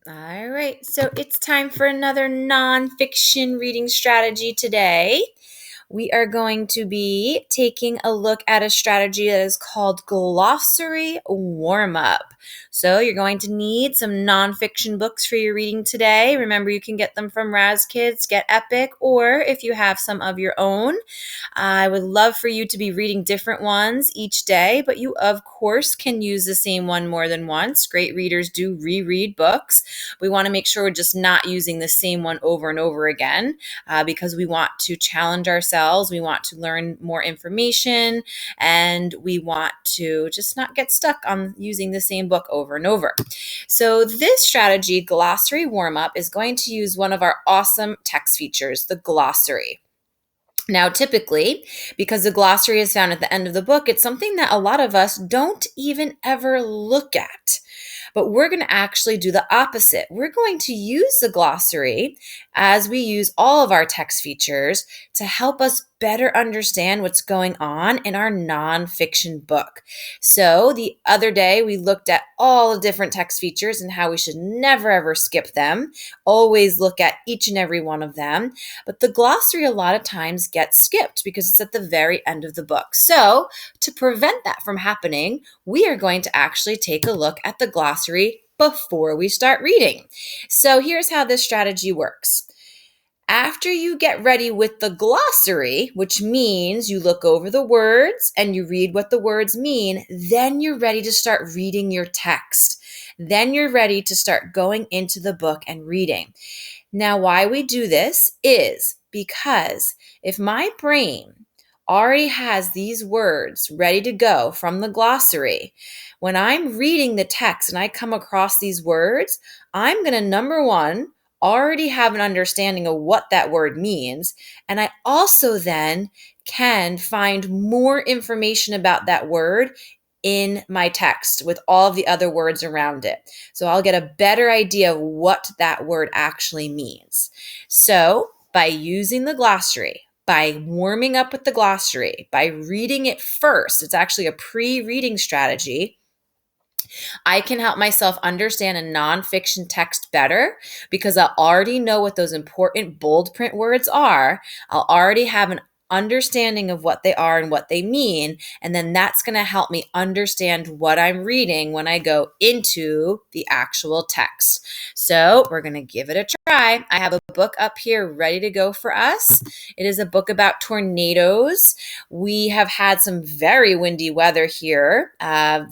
All right, so it's time for another nonfiction reading strategy today. We are going to be taking a look at a strategy that is called Glossary Warm-Up. So you're going to need some nonfiction books for your reading today. Remember, you can get them from Raz Kids, Get Epic, or if you have some of your own. I would love for you to be reading different ones each day, but you, of course, can use the same one more than once. Great readers do reread books. We want to make sure we're just not using the same one over and over again because we want to challenge ourselves. We want to learn more information, and we want to just not get stuck on using the same book over and over. So this strategy, Glossary Warm-Up, is going to use one of our awesome text features, the glossary. Now, typically, because the glossary is found at the end of the book, it's something that a lot of us don't even ever look at. But we're going to actually do the opposite. We're going to use the glossary as we use all of our text features to help us better understand what's going on in our nonfiction book. So the other day, we looked at all the different text features and how we should never ever skip them. Always look at each and every one of them. But the glossary a lot of times gets skipped because it's at the very end of the book. So to prevent that from happening, we are going to actually take a look at the glossary before we start reading. So here's how this strategy works. After you get ready with the glossary, which means you look over the words and you read what the words mean, then you're ready to start reading your text. Then you're ready to start going into the book and reading. Now, why we do this is because if my brain already has these words ready to go from the glossary, when I'm reading the text and I come across these words, I'm going to, number one, already have an understanding of what that word means. And I also then can find more information about that word in my text with all of the other words around it. So I'll get a better idea of what that word actually means. So by using the glossary, by warming up with the glossary, by reading it first, it's actually a pre-reading strategy. I can help myself understand a nonfiction text better because I'll already know what those important bold print words are. I'll already have an understanding of what they are and what they mean. And then that's going to help me understand what I'm reading when I go into the actual text. So we're going to give it a try. I have a book up here ready to go for us. It is a book about tornadoes. We have had some very windy weather here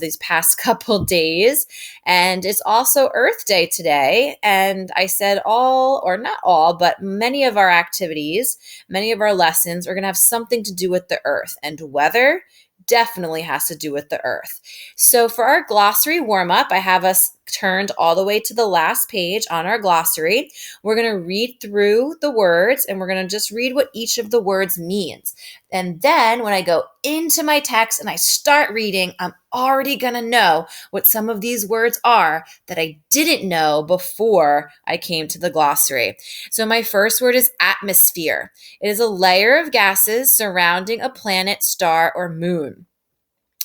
these past couple days, and it's also Earth Day today. And I said all, or not all, but many of our activities, many of our lessons are going to have something to do with the earth, and weather definitely has to do with the earth. So for our glossary warm-up, I have us turned all the way to the last page on our glossary. We're going to read through the words and we're going to just read what each of the words means. And then when I go into my text and I start reading, I'm already going to know what some of these words are that I didn't know before I came to the glossary. So my first word is atmosphere. It is a layer of gases surrounding a planet, star, or moon.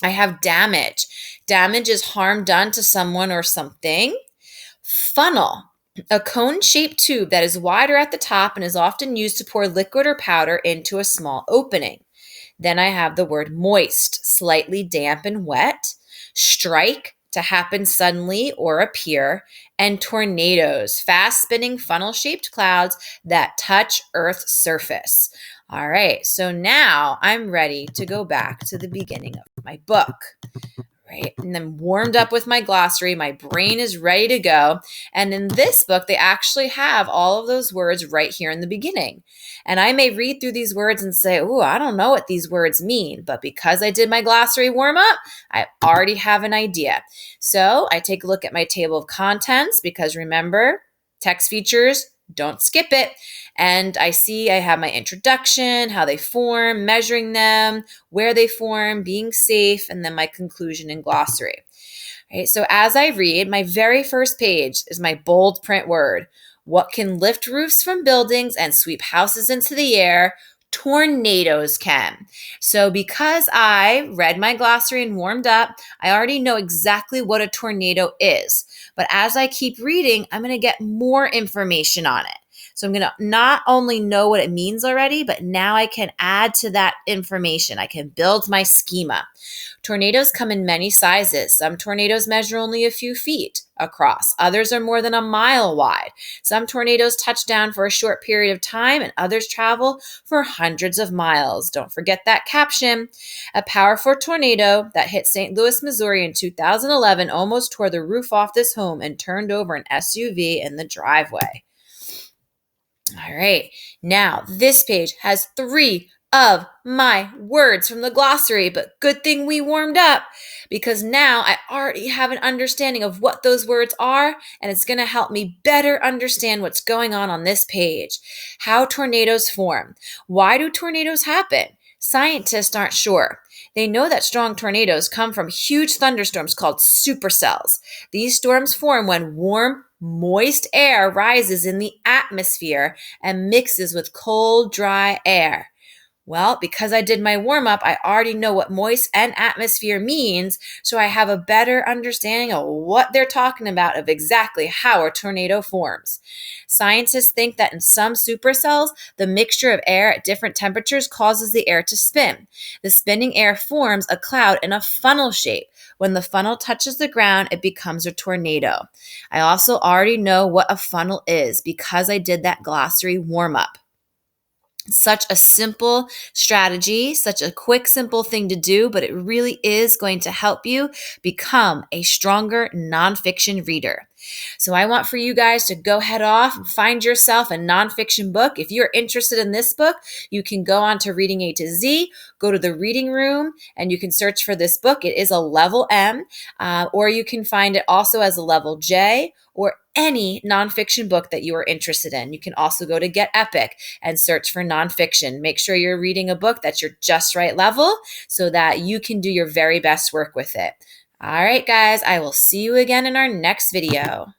I have damage. Damage is harm done to someone or something. Funnel, a cone-shaped tube that is wider at the top and is often used to pour liquid or powder into a small opening. Then I have the word moist, slightly damp and wet. Strike, to happen suddenly or appear. And tornadoes, fast-spinning funnel-shaped clouds that touch Earth's surface. All right, so now I'm ready to go back to the beginning of my book. Right? And then warmed up with my glossary, my brain is ready to go. And in this book, they actually have all of those words right here in the beginning. And I may read through these words and say, oh, I don't know what these words mean. But because I did my glossary warm up, I already have an idea. So I take a look at my table of contents because remember, text features, don't skip it. And I see I have my introduction, how they form, measuring them, where they form, being safe, and then my conclusion and glossary. Right, so as I read, my very first page is my bold print word. What can lift roofs from buildings and sweep houses into the air? tornadoes can. So because I read my glossary and warmed up, I already know exactly what a tornado is. But as I keep reading, I'm going to get more information on it. So I'm going to not only know what it means already, but now I can add to that information. I can build my schema. Tornadoes come in many sizes. Some tornadoes measure only a few feet across. Others are more than a mile wide. Some tornadoes touch down for a short period of time, and others travel for hundreds of miles. Don't forget that caption. A powerful tornado that hit St. Louis, Missouri in 2011 almost tore the roof off this home and turned over an SUV in the driveway. All right, now this page has 3 of my words from the glossary, but good thing we warmed up because now I already have an understanding of what those words are, and it's going to help me better understand what's going on this page. How tornadoes form. Why do tornadoes happen? Scientists aren't sure. They know that strong tornadoes come from huge thunderstorms called supercells. These storms form when warm, moist air rises in the atmosphere and mixes with cold, dry air. Well, because I did my warm-up, I already know what moist and atmosphere means, so I have a better understanding of what they're talking about of exactly how a tornado forms. Scientists think that in some supercells, the mixture of air at different temperatures causes the air to spin. The spinning air forms a cloud in a funnel shape. When the funnel touches the ground, it becomes a tornado. I also already know what a funnel is because I did that glossary warm-up. Such a simple strategy, such a quick, simple thing to do, but it really is going to help you become a stronger nonfiction reader. So I want for you guys to go head off and find yourself a nonfiction book. If you're interested in this book, you can go on to Reading A to Z, go to the reading room, and you can search for this book. It is a level M, or you can find it also as a level J, or any nonfiction book that you are interested in. You can also go to Get Epic and search for nonfiction. Make sure you're reading a book that's your just right level so that you can do your very best work with it. All right, guys, I will see you again in our next video.